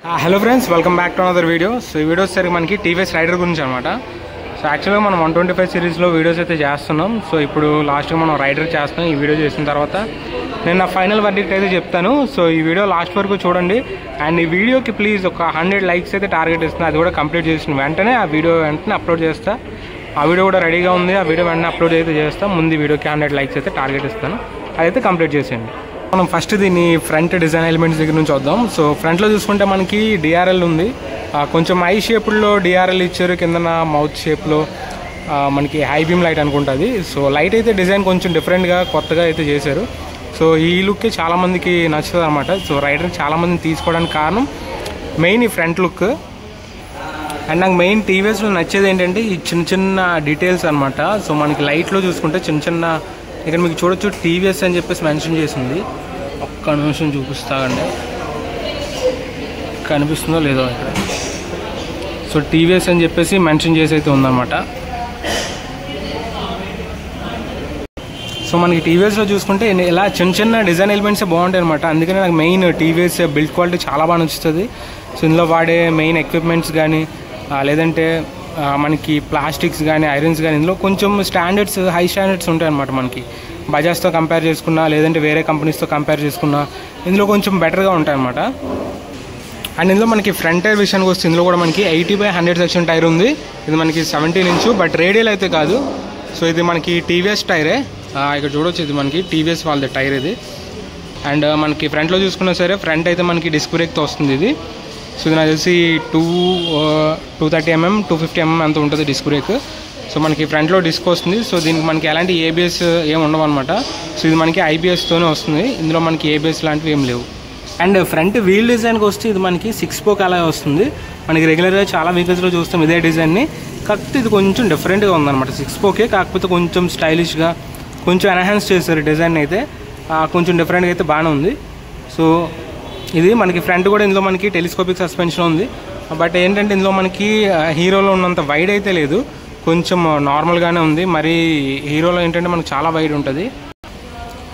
Hello friends, welcome back to another video. So ఈ video వచ్చేసరికి మనకి టీవీఎస్ రైడర్ గురించి అనమాట. సో యాక్చువల్గా మనం 125 సిరీస్లో వీడియోస్ అయితే చేస్తున్నాం. సో ఇప్పుడు లాస్ట్గా మనం రైడర్ చేస్తున్నాం. ఈ వీడియో చేసిన తర్వాత నేను నా ఫైనల్ వర్డిక్ట్ అయితే చెప్తాను. సో ఈ వీడియో లాస్ట్ వరకు చూడండి. అండ్ ఈ వీడియోకి ప్లీజ్ ఒక 100 లైక్స్ అయితే టార్గెట్ ఇస్తున్నాను. అది కూడా కంప్లీట్ చేసిన వెంటనే ఆ వీడియో వెంటనే అప్లోడ్ చేస్తా. ఆ వీడియో కూడా రెడీగా ఉంది. ఆ వీడియో వెంటనే అప్లోడ్ అయితే చేస్తాను. ముందు ఈ వీడియోకి 100 లైక్స్ అయితే టార్గెట్ ఇస్తాను. అదైతే కంప్లీట్ చేసేయండి. మనం ఫస్ట్ దీన్ని ఫ్రంట్ డిజైన్ ఎలిమెంట్స్ దగ్గర నుంచి వద్దాం. సో ఫ్రంట్లో చూసుకుంటే మనకి డిఆర్ఎల్ ఉంది. కొంచెం ఐ షేప్లో డిఆర్ఎల్ ఇచ్చారు. కిందన మౌత్ షేప్లో మనకి హై బీమ్ లైట్ అనుకుంటుంది. సో లైట్ అయితే డిజైన్ కొంచెం డిఫరెంట్గా కొత్తగా అయితే చేశారు. సో ఈ లుక్కే చాలామందికి నచ్చుతుంది అనమాట. సో రైడర్ చాలామందిని తీసుకోవడానికి కారణం మెయిన్ ఈ ఫ్రంట్ లుక్. అండ్ నాకు మెయిన్ టీవీఎస్లో నచ్చేది ఏంటంటే ఈ చిన్న చిన్న డీటెయిల్స్ అనమాట. సో మనకి లైట్లో చూసుకుంటే చిన్న చిన్న ఇక్కడ మీకు చూడొచ్చు టీవీఎస్ అని చెప్పేసి మెన్షన్ చేసింది. ఒక్క నిమిషం చూపిస్తానండి, కనిపిస్తుందో లేదో ఇక్కడ. సో టీవీఎస్ అని చెప్పేసి మెన్షన్ చేసి అయితే ఉందన్నమాట. సో మనకి టీవీఎస్లో చూసుకుంటే ఇలా చిన్న చిన్న డిజైన్ ఎలిమెంట్సే బాగుంటాయి అనమాట. అందుకనే నాకు మెయిన్ టీవీఎస్ బిల్డ్ క్వాలిటీ చాలా బాగా నచ్చుతుంది. సో ఇందులో వాడే మెయిన్ ఎక్విప్మెంట్స్ కానీ లేదంటే మనకి ప్లాస్టిక్స్ కానీ ఐరన్స్ కానీ ఇందులో కొంచెం స్టాండర్డ్స్ హై స్టాండర్డ్స్ ఉంటాయి అనమాట. మనకి బజాజ్తో కంపేర్ చేసుకున్నా లేదంటే వేరే కంపెనీస్తో కంపేర్ చేసుకున్నా ఇందులో కొంచెం బెటర్గా ఉంటాయి అనమాట. అండ్ ఇందులో మనకి ఫ్రంట్ టైర్ విషయానికి వస్తే ఇందులో కూడా మనకి 80/100 సెక్షన్ టైర్ ఉంది. ఇది మనకి 17 ఇంచు, బట్ రేడియల్ అయితే కాదు. సో ఇది మనకి టీవీఎస్ టైరే. ఇక్కడ చూడవచ్చు, ఇది మనకి టీవీఎస్ వాళ్ళది టైర్ ఇది. అండ్ మనకి ఫ్రంట్లో చూసుకున్నా సరే ఫ్రంట్ అయితే మనకి డిస్క్ బ్రేక్తో వస్తుంది ఇది. సో ఇది నాకు తెలిసి 230 mm 250 mm అంత ఉంటుంది డిస్క్ బ్రేక్. సో మనకి ఫ్రంట్లో డిస్క్ వస్తుంది. సో దీనికి మనకి ఎలాంటి ఏబిఎస్ ఏమి ఉండవు అనమాట. సో ఇది మనకి ఐబిఎస్తోనే వస్తుంది. ఇందులో మనకి ఏబిఎస్ లాంటివి ఏం లేవు. అండ్ ఫ్రంట్ వీల్ డిజైన్కి వస్తే ఇది మనకి 6 స్పోక్ అలా వస్తుంది. మనకి రెగ్యులర్గా చాలా వెహికల్స్లో చూస్తాం ఇదే డిజైన్ని. కాకపోతే ఇది కొంచెం డిఫరెంట్గా ఉందన్నమాట. 6 స్పోకే, కాకపోతే కొంచెం స్టైలిష్గా కొంచెం ఎన్హాన్స్ చేశారు డిజైన్ అయితే. కొంచెం డిఫరెంట్గా అయితే బాగానే ఉంది. సో ఇది మనకి ఫ్రంట్ కూడా ఇందులో మనకి టెలిస్కోపిక్ సస్పెన్షన్ ఉంది. బట్ ఏంటంటే ఇందులో మనకి హీరోలో ఉన్నంత వైడ్ అయితే లేదు, కొంచెం నార్మల్గానే ఉంది. మరి హీరోలో ఏంటంటే మనకి చాలా వైడ్ ఉంటుంది.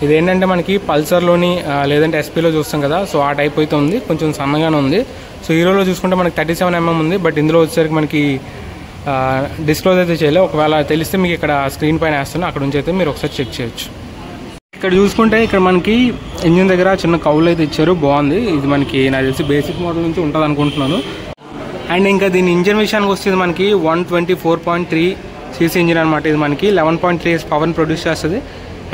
ఇది ఏంటంటే మనకి పల్సర్లోని లేదంటే ఎస్పీలో చూస్తాం కదా, సో ఆ టైప్ అయితే ఉంది, కొంచెం సన్నగానే ఉంది. సో హీరోలో చూసుకుంటే మనకి 37 mm ఉంది. బట్ ఇందులో వచ్చేసరికి మనకి డిస్క్లోజ్ అయితే చేయలేదు. ఒకవేళ తెలిస్తే మీకు ఇక్కడ స్క్రీన్ పైన వేస్తాను, అక్కడ నుంచి అయితే మీరు ఒకసారి చెక్ చేయొచ్చు. ఇక్కడ చూసుకుంటే ఇక్కడ మనకి ఇంజిన్ దగ్గర చిన్న కౌలు అయితే ఇచ్చారు, బాగుంది. ఇది మనకి నాకు తెలిసి బేసిక్ మోడల్ నుంచి ఉంటుంది అనుకుంటున్నాను. అండ్ ఇంకా దీని ఇంజిన్ విషయానికి వస్తే ఇది మనకి 124.3 cc ఇంజిన్ అనమాట. ఇది మనకి 11.3 పవర్ని ప్రొడ్యూస్ చేస్తుంది.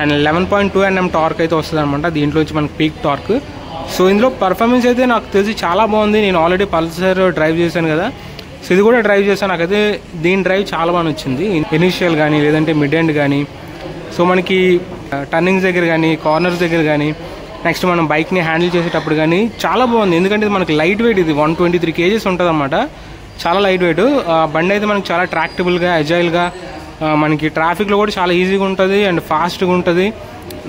అండ్ 11.2 Nm టార్క్ అయితే వస్తుంది అనమాట. దీంట్లోంచి మనకి పీక్ టార్క్. సో ఇందులో పర్ఫార్మెన్స్ అయితే నాకు తెలిసి చాలా బాగుంది. నేను ఆల్రెడీ పల్సర్ డ్రైవ్ చేశాను కదా, సో ఇది కూడా డ్రైవ్ చేశాను. నాకైతే దీని డ్రైవ్ చాలా బాగా నచ్చింది. ఇనిషియల్ కానీ లేదంటే మిడ్ ఎండ్ కానీ, సో మనకి టర్నింగ్స్ దగ్గర కానీ కార్నర్స్ దగ్గర కానీ నెక్స్ట్ మనం బైక్ని హ్యాండిల్ చేసేటప్పుడు కానీ చాలా బాగుంది. ఎందుకంటే ఇది మనకి లైట్ వెయిట్, ఇది 123 kgs ఉంటుంది అనమాట. చాలా లైట్ వెయిట్ బండి అయితే మనకి చాలా ట్రాక్టబుల్గా అజైల్గా మనకి ట్రాఫిక్లో కూడా చాలా ఈజీగా ఉంటుంది అండ్ ఫాస్ట్గా ఉంటుంది.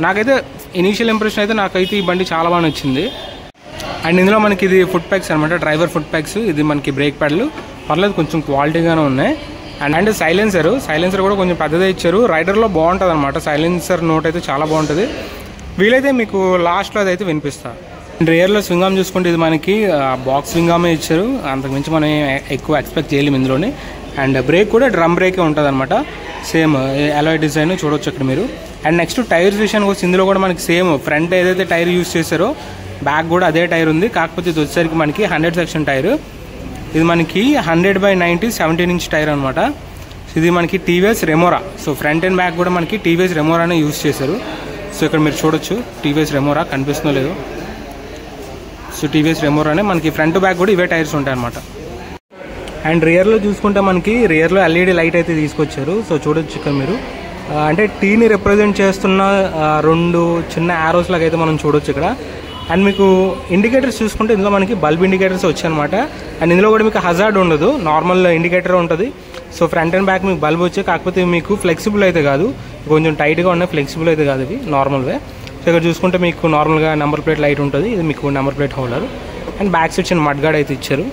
నాకైతే ఇనీషియల్ ఇంప్రెషన్ అయితే నాకైతే ఈ బండి చాలా బాగా నచ్చింది. అండ్ ఇందులో మనకి ఇది ఫుట్ ప్యాక్స్ అనమాట, డ్రైవర్ ఫుట్ ప్యాక్స్. ఇది మనకి బ్రేక్ ప్యాడ్లు పర్లేదు, కొంచెం క్వాలిటీగానే ఉన్నాయి. అండ్ సైలెన్సర్ కూడా కొంచెం పెద్దదే ఇచ్చారు. రైడర్లో బాగుంటుంది అనమాట. సైలెన్సర్ నోట్ అయితే చాలా బాగుంటుంది. వీలైతే మీకు లాస్ట్లో అదైతే వినిపిస్తా. అండ్ రియర్లో స్వింగ్ ఆర్మ్ చూసుకుంటే ఇది మనకి బాక్స్ స్వింగ్ ఆర్మే ఇచ్చారు. అంతకుమించి మనం ఎక్కువ ఎక్స్పెక్ట్ చేయలేము ఇందులోని. అండ్ బ్రేక్ కూడా డ్రమ్ బ్రేకే ఉంటుంది అనమాట. సేమ్ అలాయ్ డిజైన్ చూడవచ్చు ఇక్కడ మీరు. అండ్ నెక్స్ట్ టైర్స్ విషయానికి వచ్చి ఇందులో కూడా మనకి సేమ్ ఫ్రంట్ ఏదైతే టైర్ యూజ్ చేశారో బ్యాక్ కూడా అదే టైర్ ఉంది. కాకపోతే ఇది వచ్చేసరికి మనకి 100 సెక్షన్ టైర్. ఇది మనకి 100/90 17 ఇంచ్ టైర్ అనమాట. ఇది మనకి TVS Remora. So front and back కూడా మనకి టీవీఎస్ రెమోరానే యూజ్ చేశారు. సో ఇక్కడ మీరు చూడొచ్చు టీవీఎస్ రెమోరా, కనిపిస్తుందో లేదో. సో టీవీఎస్ రెమోరానే మనకి ఫ్రంట్ బ్యాక్ కూడా ఇవే టైర్స్ ఉంటాయి అనమాట. అండ్ రియర్లో చూసుకుంటే మనకి రియర్లో ఎల్ఈడి లైట్ అయితే తీసుకొచ్చారు. సో చూడొచ్చు ఇక్కడ మీరు. అంటే టీని రిప్రజెంట్ చేస్తున్న 2 చిన్న యారోస్ లాగా అయితే మనం చూడొచ్చు ఇక్కడ. అండ్ మీకు ఇండికేటర్స్ చూసుకుంటే ఇందులో మనకి బల్బ్ ఇండికేటర్స్ వచ్చాయన్నమాట. అండ్ ఇందులో కూడా మీకు హజార్డ్ ఉండదు, నార్మల్ ఇండికేటర్ ఉంటుంది. సో ఫ్రంట్ అండ్ బ్యాక్ మీకు బల్బ్ వచ్చాయి, కాకపోతే మీకు ఫ్లెక్సిబుల్ అయితే కాదు, కొంచెం టైట్గా ఉన్నాయి, ఫ్లెక్సిబుల్ అయితే కాదు ఇవి నార్మల్వే. సో ఇక్కడ చూసుకుంటే మీకు నార్మల్గా నెంబర్ ప్లేట్ లైట్ ఉంటుంది. ఇది మీకు number plate holder. And back side చిన్న మడ్గార్డ్ అయితే ఇచ్చారు.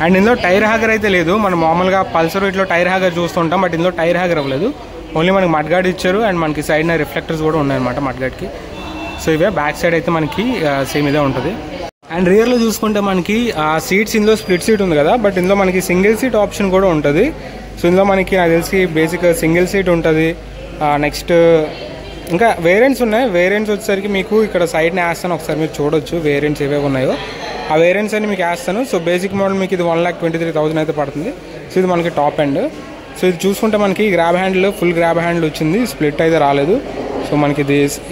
అండ్ ఇందులో టైర్ హ్యాగర్ అయితే లేదు. మనం మామూలుగా పల్సర్ ఇట్లో టైర్ హ్యాగర్ చూస్తుంటాం, బట్ ఇందులో టైర్ హ్యాగర్ అవ్వలేదు. ఓన్లీ మనకి మడ్గార్డ్ ఇచ్చారు. అండ్ మనకి సైడ్న రిఫ్లెక్టర్స్ కూడా ఉన్నాయన్నమాట మడ్గార్డ్కి. సో ఇవే బ్యాక్ సైడ్ అయితే మనకి సేమ్ ఇదే ఉంటుంది. అండ్ రియర్లో చూసుకుంటే మనకి సీట్స్ ఇందులో స్ప్లిట్ సీట్ ఉంది కదా, బట్ ఇందులో మనకి సింగిల్ సీట్ ఆప్షన్ కూడా ఉంటుంది. సో ఇందులో మనకి నాకు తెలిసి బేసిక్ సింగిల్ సీట్ ఉంటుంది. నెక్స్ట్ ఇంకా వేరియంట్స్ ఉన్నాయి. వేరియంట్స్ వచ్చేసరికి మీకు ఇక్కడ సైడ్ని వేస్తాను, ఒకసారి మీరు చూడొచ్చు వేరియంట్స్ ఏవేవి ఉన్నాయో. ఆ వేరియంట్స్ అన్ని మీకు వేస్తాను. సో బేసిక్ మోడల్ మీకు ఇది 1,23,000 అయితే పడుతుంది. సో ఇది మనకి టాప్ ఎండ్. సో ఇది చూసుకుంటే మనకి grab handle, full grab handle వచ్చింది, స్ప్లిట్ అయితే రాలేదు. సో మనకి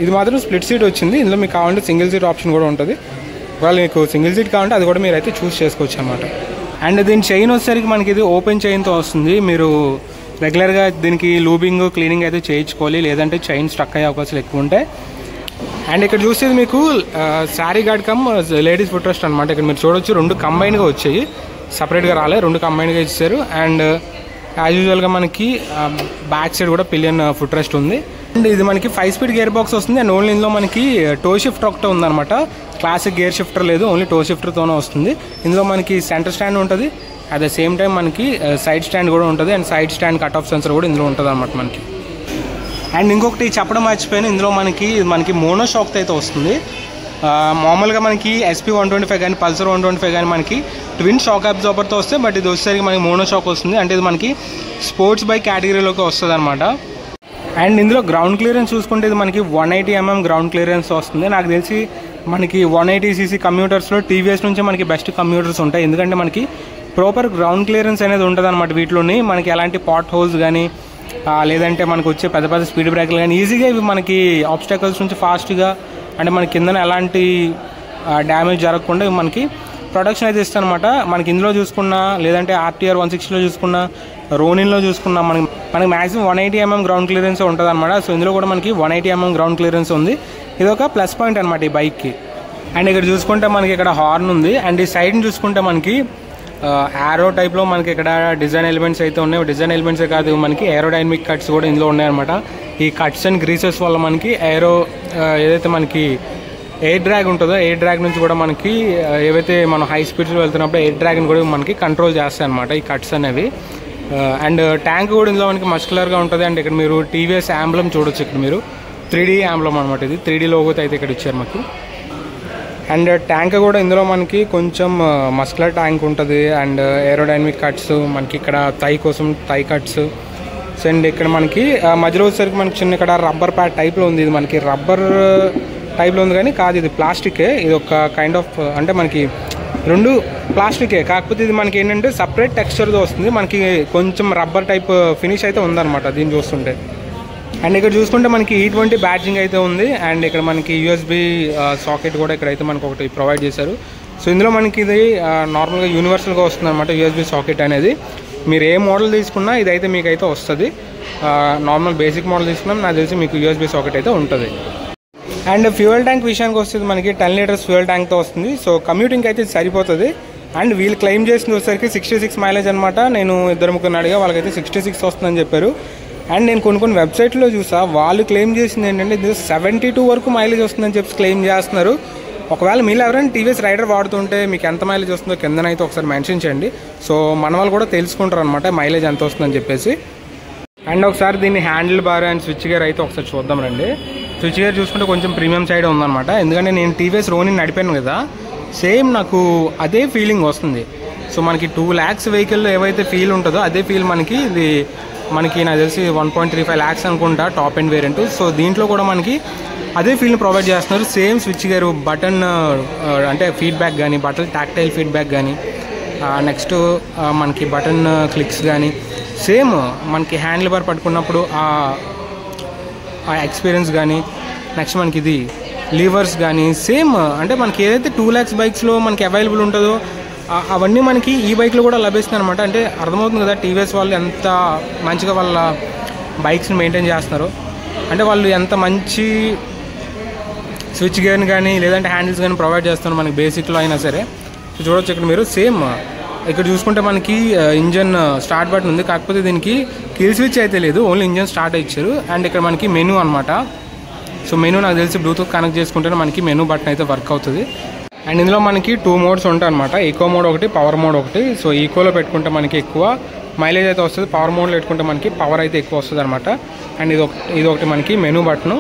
ఇది మాత్రం స్ప్లిట్ సీట్ వచ్చింది. ఇందులో మీకు కావాలంటే సింగిల్ సీట్ ఆప్షన్ కూడా ఉంటుంది. ఒకవేళ మీకు సింగిల్ సీట్ కావాలంటే అది కూడా మీరు అయితే చూస్ చేసుకోవచ్చు అన్నమాట. అండ్ దీని చైన్ వచ్చేసరికి మనకి ఇది ఓపెన్ చైన్తో వస్తుంది. మీరు రెగ్యులర్గా దీనికి లూబింగ్ క్లీనింగ్ అయితే చేయించుకోవాలి, లేదంటే చైన్ స్టక్ అయ్యే అవకాశాలు ఎక్కువ ఉంటాయి. అండ్ ఇక్కడ చూసేది మీకు sari guard cum ladies foot rest అనమాట. ఇక్కడ మీరు చూడొచ్చు 2 కంబైన్గా వచ్చాయి, సపరేట్గా రాలే, 2 కంబైన్గా ఇచ్చారు. అండ్ యాజ్ యూజువల్గా మనకి బ్యాక్ సైడ్ కూడా పిలియన్ ఫుట్ రెస్ట్ ఉంది. అండ్ ఇది మనకి 5 స్పీడ్ గేర్ బాక్స్ వస్తుంది. అండ్ ఓన్లీ ఇందులో మనకి టో షిఫ్టర్ ఒకటే ఉందన్నమాట. క్లాసిక్ గేర్ షిఫ్టర్ లేదు, ఓన్లీ టో షిఫ్టర్తోనే వస్తుంది. ఇందులో మనకి సెంటర్ స్టాండ్ ఉంటుంది, అట్ ద సేమ్ టైం మనకి సైడ్ స్టాండ్ కూడా ఉంటుంది. And side stand cut off sensor కూడా ఇందులో ఉంటుంది అనమాట మనకి. అండ్ ఇంకొకటి చెప్పడం మర్చిపోయాను, ఇందులో మనకి మోనో షాక్తో అయితే వస్తుంది. మామూలుగా మనకి SP 125 కానీ పల్సర్ 125 కానీ మనకి ట్విన్ షాక్ అబ్జార్బర్తో వస్తే, బట్ ఇది వచ్చేసరికి మనకి మోనో షాక్ వస్తుంది. అంటే ఇది మనకి స్పోర్ట్స్ బైక్ కేటగిరీలోకి వస్తుంది అనమాట. అండ్ ఇందులో గ్రౌండ్ క్లియరెన్స్ చూసుకుంటే ఇది మనకి 180 mm గ్రౌండ్ క్లియరెన్స్ వస్తుంది. నాకు తెలిసి మనకి 180cc కమ్యూటర్స్లో టీవీఎస్ నుంచి మనకి బెస్ట్ కమ్యూటర్స్ ఉంటాయి, ఎందుకంటే మనకి ప్రాపర్ గ్రౌండ్ క్లియరెన్స్ అనేది ఉంటుంది అనమాట. వీటిలోని మనకి ఎలాంటి పాట్ హోల్స్ కానీ లేదంటే మనకు వచ్చే పెద్ద పెద్ద స్పీడ్ బ్రేకర్లు కానీ ఈజీగా ఇవి మనకి ఆబ్స్టాకల్స్ నుంచి ఫాస్ట్గా, అంటే మన కిందన ఎలాంటి డ్యామేజ్ జరగకుండా మనకి ప్రొటెక్షన్ అయితే ఇస్తాను అనమాట. మనకి ఇందులో చూసుకున్నా, లేదంటే RTR 160లో చూసుకున్నా, రోనిన్లో చూసుకున్నా మనకి మ్యాక్సిమం 180 mm గ్రౌండ్ క్లియరెన్స్ ఉంటుంది అనమాట. సో ఇందులో కూడా మనకి 180 mm గ్రౌండ్ క్లియరెన్స్ ఉంది. ఇది ఒక ప్లస్ పాయింట్ అనమాట ఈ బైక్కి. అండ్ ఇక్కడ చూసుకుంటే మనకి ఇక్కడ హార్న్ ఉంది. అండ్ ఈ సైడ్ని చూసుకుంటే మనకి యారో టైప్లో మనకి ఇక్కడ డిజైన్ ఎలిమెంట్స్ అయితే ఉన్నాయి. డిజైన్ ఎలిమెంట్సే కాదు, మనకి ఏరోడైనమిక్ కట్స్ కూడా ఇందులో ఉన్నాయన్నమాట. ఈ కట్స్ అండ్ గ్రీసెస్ వల్ల మనకి ఏదైతే మనకి ఎయిర్ డ్రాగ్ ఉంటుందో, ఎయిర్ డ్రాగ్ నుంచి కూడా మనకి ఏవైతే మనం హై స్పీడ్స్లో వెళ్తున్నప్పుడు ఎయిర్ డ్రాగ్ని కూడా మనకి కంట్రోల్ చేస్తాయి అనమాట ఈ కట్స్ అనేవి. అండ్ ట్యాంక్ కూడా ఇందులో మనకి మస్కులర్గా ఉంటుంది. అండ్ ఇక్కడ మీరు TVS యాంబ్లమ్ చూడొచ్చు. ఇక్కడ మీరు 3D యాంబ్లమ్ అనమాట, ఇది 3D లోగోతో అయితే ఇక్కడ ఇచ్చారు మాకు. అండ్ ట్యాంక్ కూడా ఇందులో మనకి కొంచెం మస్కులర్ ట్యాంక్ ఉంటుంది. అండ్ ఏరోడైనమిక్ కట్స్ మనకి ఇక్కడ థై కోసం థై కట్స్. అండ్ ఇక్కడ మనకి మధ్యలో వచ్చేసరికి మనకి చిన్న ఇక్కడ రబ్బర్ ప్యాడ్ టైప్లో ఉంది. ఇది మనకి రబ్బర్ టైప్లో ఉంది కానీ కాదు, ఇది ప్లాస్టికే. ఇది ఒక కైండ్ ఆఫ్, అంటే మనకి 2 ప్లాస్టికే, కాకపోతే ఇది మనకి ఏంటంటే సపరేట్ టెక్స్చర్తో వస్తుంది. మనకి కొంచెం రబ్బర్ టైప్ ఫినిష్ అయితే ఉందన్నమాట దీన్ని చూస్తుంటే. అండ్ ఇక్కడ చూసుకుంటే మనకి E20 బ్యాడ్జింగ్ అయితే ఉంది. అండ్ ఇక్కడ మనకి USB సాకెట్ కూడా ఇక్కడైతే మనకు ఒకటి ప్రొవైడ్ చేశారు. సో ఇందులో మనకి ఇది నార్మల్గా యూనివర్సల్గా వస్తుంది అనమాట USB సాకెట్ అనేది. మీరు ఏ మోడల్ తీసుకున్నా ఇదైతే మీకైతే వస్తుంది. నార్మల్ బేసిక్ మోడల్ తీసుకున్నా నాకు తెలిసి మీకు USB సాకెట్ అయితే ఉంటుంది. అండ్ ఫ్యూయల్ ట్యాంక్ విషయానికి వస్తుంది మనకి 10 లీటర్స్ ఫ్యూయల్ ట్యాంక్తో వస్తుంది. సో కమ్యూటింగ్ అయితే సరిపోతుంది. అండ్ వీళ్ళు క్లెయిమ్ చేసిన వచ్చేసరికి 66 మైలేజ్ అనమాట. నేను 2-3 అడిగా, వాళ్ళకైతే 66 వస్తుందని చెప్పారు. అండ్ నేను కొన్ని వెబ్సైట్లో చూసా, వాళ్ళు క్లెయిమ్ చేసింది ఏంటంటే ఇది 72 వరకు మైలేజ్ వస్తుందని చెప్పి క్లెయిమ్ చేస్తున్నారు. ఒకవేళ మీరు ఎవరైనా TVS రైడర్ వాడుతుంటే మీకు ఎంత మైలేజ్ వస్తుందో కిందనైతే ఒకసారి మెన్షన్ చేయండి. సో మన వాళ్ళు కూడా తెలుసుకుంటారు అనమాట మైలేజ్ ఎంత వస్తుందని చెప్పేసి. అండ్ ఒకసారి దీన్ని handle bar and switch gear అయితే ఒకసారి చూద్దాం రండి. స్విచ్ గేర్ చూసుకుంటే కొంచెం ప్రీమియం సైడ్ ఉందన్నమాట, ఎందుకంటే నేను TVS రోనిన్ నడిపాను కదా, సేమ్ నాకు అదే ఫీలింగ్ వస్తుంది. సో మనకి 2 lakhs వెహికల్లో ఏవైతే ఫీల్ ఉంటుందో అదే ఫీల్ మనకి ఇది నాకు తెలిసి 1.35 lakhs అనుకుంటా టాప్ ఎండ్ వేరియంట్. సో దీంట్లో కూడా మనకి అదే ఫీల్ని ప్రొవైడ్ చేస్తున్నారు. సేమ్ స్విచ్ గేర్, బటన్ అంటే ఫీడ్బ్యాక్ కానీ, బటన్ టాక్టైల్ ఫీడ్బ్యాక్ కానీ, నెక్స్ట్ మనకి బటన్ క్లిక్స్ కానీ సేమ్ మనకి హ్యాండిల్ బార్ పట్టుకున్నప్పుడు ఆ ఎక్స్పీరియన్స్ కానీ, నెక్స్ట్ మనకి ఇది లీవర్స్ కానీ సేమ్, అంటే మనకి ఏదైతే 2 lakhs బైక్స్లో మనకి అవైలబుల్ ఉంటుందో అవన్నీ మనకి ఈ బైక్లో కూడా లభిస్తుంది అనమాట. అంటే అర్థమవుతుంది కదా TVS వాళ్ళు ఎంత మంచిగా వాళ్ళ బైక్స్ని మెయింటైన్ చేస్తున్నారు, అంటే వాళ్ళు ఎంత మంచి స్విచ్ గేర్ని కానీ లేదంటే హ్యాండిల్స్ కానీ ప్రొవైడ్ చేస్తున్నారు మనకి బేసిక్లో అయినా సరే. సో చూడొచ్చు ఇక్కడ మీరు సేమ్ ఇక్కడ చూసుకుంటే మనకి ఇంజన్ స్టార్ట్ బటన్ ఉంది, కాకపోతే దీనికి కిల్ స్విచ్ అయితే లేదు, ఓన్లీ ఇంజన్ స్టార్ట్ ఇచ్చారు. అండ్ ఇక్కడ మనకి మెనూ అనమాట. సో మెనూ నాకు తెలిసి బ్లూటూత్ కనెక్ట్ చేసుకుంటే మనకి మెనూ బటన్ అయితే వర్క్ అవుతుంది. అండ్ ఇందులో మనకి 2 మోడ్స్ ఉంటాయి అనమాట, ఈకో మోడ్ ఒకటి, పవర్ మోడ్ ఒకటి. సో ఈకోలో పెట్టుకుంటే మనకి ఎక్కువ మైలేజ్ అయితే వస్తుంది, పవర్ మోడ్లో పెట్టుకుంటే మనకి పవర్ అయితే ఎక్కువ వస్తుంది అనమాట. అండ్ ఇది ఒకటి మనకి మెనూ బటను.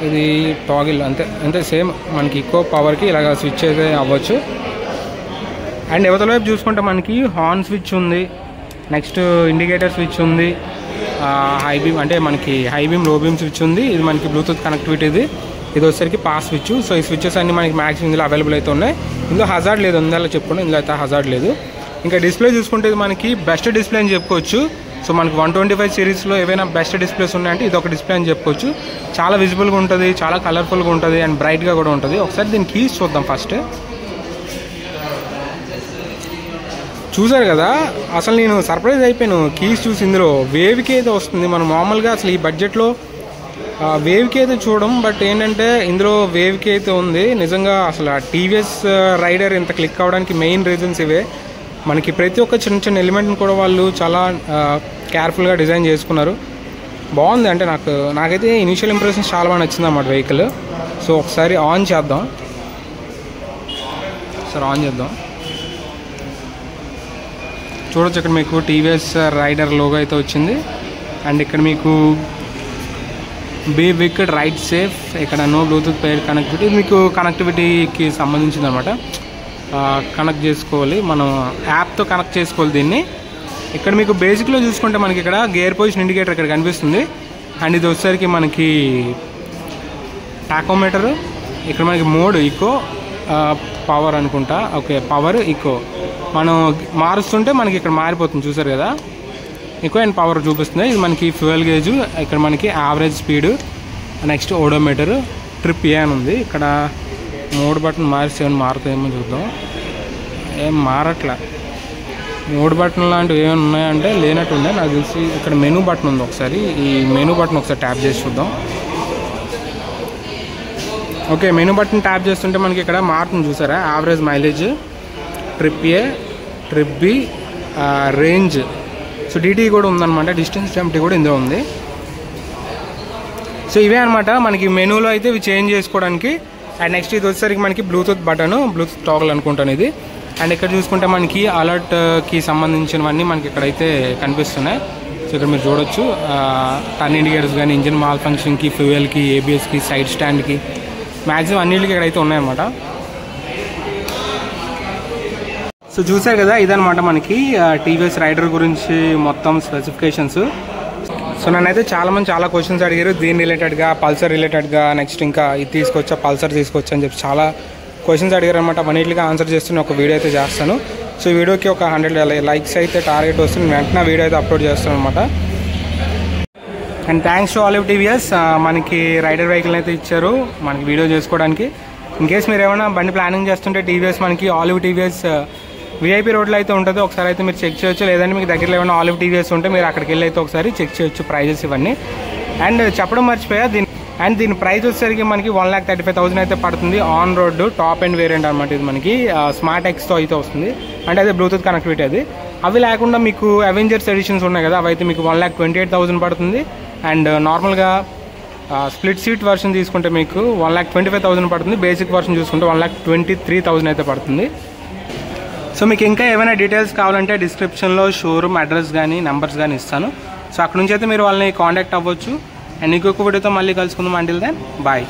ఇది టాగిల్ అంతే అంతే సేమ్ మనకి ఎక్కువ పవర్కి ఇలాగ స్విచ్ అయితే అవ్వచ్చు. అండ్ యువతల వైపు చూసుకుంటే మనకి హార్న్ స్విచ్ ఉంది, నెక్స్ట్ ఇండికేటర్ స్విచ్ ఉంది, హై బీమ్ అంటే మనకి హై బీమ్ లో బీమ్ స్విచ్ ఉంది. ఇది మనకి బ్లూటూత్ కనెక్టివిటీ ఇది వచ్చేసరికి పాస్ స్విచ్. సో ఈ స్విచెస్ అన్ని మనకి మ్యాక్సిమం ఇందులో అవైలబుల్ అయితే ఉన్నాయి. ఇందులో హజార్డ్ లేదు, ఉందా చెప్పుకోండి, ఇందులో అయితే హజార్డ్ లేదు. ఇంకా డిస్ప్లే చూసుకుంటే ఇది మనకి బెస్ట్ డిస్ప్లే అని చెప్పుకోవచ్చు. సో మనకి 125 సిరీస్లో ఏవైనా బెస్ట్ డిస్ప్లేస్ ఉన్నాయంటే ఇది ఒక డిస్ప్లే అని చెప్పుకోవచ్చు. చాలా విజిబుల్గా ఉంటుంది, చాలా కలర్ఫుల్గా ఉంటుంది అండ్ బ్రైట్గా కూడా ఉంటుంది. ఒకసారి దీని కీస్ చూద్దాం. ఫస్ట్ చూసారు కదా, అసలు నేను సర్ప్రైజ్ అయిపోయాను కీస్ చూసి. ఇందులో వేవ్కి అయితే వస్తుంది. మనం మామూలుగా అసలు ఈ బడ్జెట్లో వేవ్కి అయితే చూడడం, బట్ ఏంటంటే ఇందులో వేవ్కి అయితే ఉంది. నిజంగా అసలు ఆ టీవీఎస్ రైడర్ ఇంత క్లిక్ అవ్వడానికి మెయిన్ రీజన్స్ ఇవే. మనకి ప్రతి ఒక్క చిన్న చిన్న ఎలిమెంట్ని కూడా వాళ్ళు చాలా కేర్ఫుల్గా డిజైన్ చేసుకున్నారు. బాగుంది. అంటే నాకైతే ఇనిషియల్ ఇంప్రెషన్స్ చాలా బాగా నచ్చింది అన్నమాట వెహికల్. సో ఒకసారి ఆన్ చేద్దాం. సరే ఆన్ చేద్దాం. చూడొచ్చు ఇక్కడ మీకు టీవీఎస్ రైడర్ లోగో అయితే వచ్చింది. అండ్ ఇక్కడ మీకు బీ వికెడ్ రైడ్ సేఫ్, ఇక్కడ నో బ్లూటూత్ పేర్ కనెక్టివిటీ. ఇది మీకు కనెక్టివిటీకి సంబంధించింది అనమాట. కనెక్ట్ చేసుకోవాలి, మనం యాప్తో కనెక్ట్ చేసుకోవాలి దీన్ని. ఇక్కడ మీకు బేసిక్లో చూసుకుంటే మనకి ఇక్కడ గేర్ పొజిషన్ ఇండికేటర్ ఇక్కడ కనిపిస్తుంది. అండ్ ఇది వచ్చేసరికి మనకి టాకోమీటరు. ఇక్కడ మనకి మోడ్ ఈకో, పవర్ అనుకుంటా. ఓకే, పవర్ ఈకో మనం మారుస్తుంటే మనకి ఇక్కడ మారిపోతుంది. చూసారు కదా, ఈకో అండ్ పవర్ చూపిస్తుంది. ఇది మనకి ఫ్యూయల్ గేజ్, ఇక్కడ మనకి average speed, next odometer, trip A అని ఉంది. ఇక్కడ మోడ్ బటన్ మారిస్తే మారుతాయేమో చూద్దాం. ఏం మారట్లా. మోడ్ బటన్ లాంటివి ఏమైనా ఉన్నాయంటే లేనట్టు ఉన్నాయి నాకు తెలిసి. ఇక్కడ మెనూ బటన్ ఉంది, ఒకసారి ఈ మెనూ బటన్ ఒకసారి ట్యాప్ చేసి చూద్దాం. ఓకే, మెనూ బటన్ ట్యాప్ చేస్తుంటే మనకి ఇక్కడ మారుతుంది. చూసారా, average mileage, trip A, trip B, range. So DT కూడా ఉందన్నమాట, డిస్టెన్స్ ఎంటీ కూడా ఇందులో ఉంది. సో ఇవే అనమాట మనకి మెనూలో అయితే ఇవి చేంజ్ చేసుకోవడానికి. అండ్ నెక్స్ట్ ఇది వచ్చేసరికి మనకి బ్లూటూత్ బటన్, బ్లూటూత్ టాగల్ అనుకుంటాను ఇది. అండ్ ఇక్కడ చూసుకుంటే మనకి అలర్ట్కి సంబంధించినవన్నీ మనకి ఇక్కడైతే కనిపిస్తున్నాయి. సో ఇక్కడ మీరు చూడొచ్చు, టర్న్ ఇండికేటర్స్ కానీ, ఇంజిన్ మాల్ ఫంక్షన్కి, ఫ్యూయల్కి, ఏబిఎస్కి, సైడ్ స్టాండ్కి, మ్యాక్సిమం అన్నింటికి ఇక్కడైతే ఉన్నాయన్నమాట. సో చూసారు కదా, ఇదనమాట మనకి టీవీఎస్ రైడర్ గురించి మొత్తం స్పెసిఫికేషన్స్. సో నన్నైతే చాలామంది చాలా క్వశ్చన్స్ అడిగారు దీని రిలేటెడ్గా, పల్సర్ రిలేటెడ్గా. నెక్స్ట్ ఇంకా ఇది తీసుకొచ్చా, పల్సర్ తీసుకొచ్చా అని చెప్పి చాలా క్వశ్చన్స్ అడిగారు అనమాట. వన్నిటిగా ఆన్సర్ చేస్తున్న ఒక వీడియో అయితే చేస్తాను. సో ఈ వీడియోకి ఒక 100 లైక్స్ అయితే టార్గెట్ వస్తుంది, వెంటనే వీడియో అయితే అప్లోడ్ చేస్తాను అనమాట. And thanks to olive TVS, మనకి రైడర్ వెహికల్ అయితే ఇచ్చారు మనకి వీడియో చేసుకోవడానికి. ఇన్ కేస్ మీరు ఏమైనా బండి ప్లానింగ్ చేస్తుంటే టీవీఎస్ మనకి ఆలివ్ టీవీఎస్ విఐపీ రోడ్లో అయితే ఉంటుంది. ఒకసారి అయితే మీరు చెక్ చేయొచ్చు. లేదంటే మీకు దగ్గరలో ఏమైనా ఆలివ్ టీవీఎస్ ఉంటే మీరు అక్కడికి వెళ్ళి అయితే ఒకసారి చెక్ చేయొచ్చు ప్రైజెస్ ఇవన్నీ. అండ్ చెప్పడం మర్చిపోయా, దీని ప్రైస్ వచ్చేసరికి మనకి 1,35,000 అయితే పడుతుంది. On road top and variant అనమాట. ఇది మనకి స్మార్ట్ ఎక్స్తో అయితే వస్తుంది, అంటే అదే బ్లూటూత్ కనెక్టివిటీ అది. అవి లేకుండా మీకు అవెంజర్స్ ఎడిషన్స్ ఉన్నాయి కదా, అవి అయితే మీకు 1,28,000 పడుతుంది. అండ్ నార్మల్గా స్ప్లిట్ సీట్ వర్షన్ తీసుకుంటే మీకు 1,25,000 పడుతుంది. బేసిక్ వర్షన్ చూసుకుంటే 1,23,000 అయితే పడుతుంది. సో మీకు ఇంకా ఏమైనా డీటెయిల్స్ కావాలంటే డిస్క్రిప్షన్లో షోరూమ్ అడ్రస్ కానీ నెంబర్స్ కానీ ఇస్తాను. సో అక్కడ నుంచి అయితే మీరు వాళ్ళని కాంటాక్ట్ అవ్వచ్చు. అండ్ ఇంకొక వీడియోతో మళ్ళీ కలుసుకుందాం. Until then bye.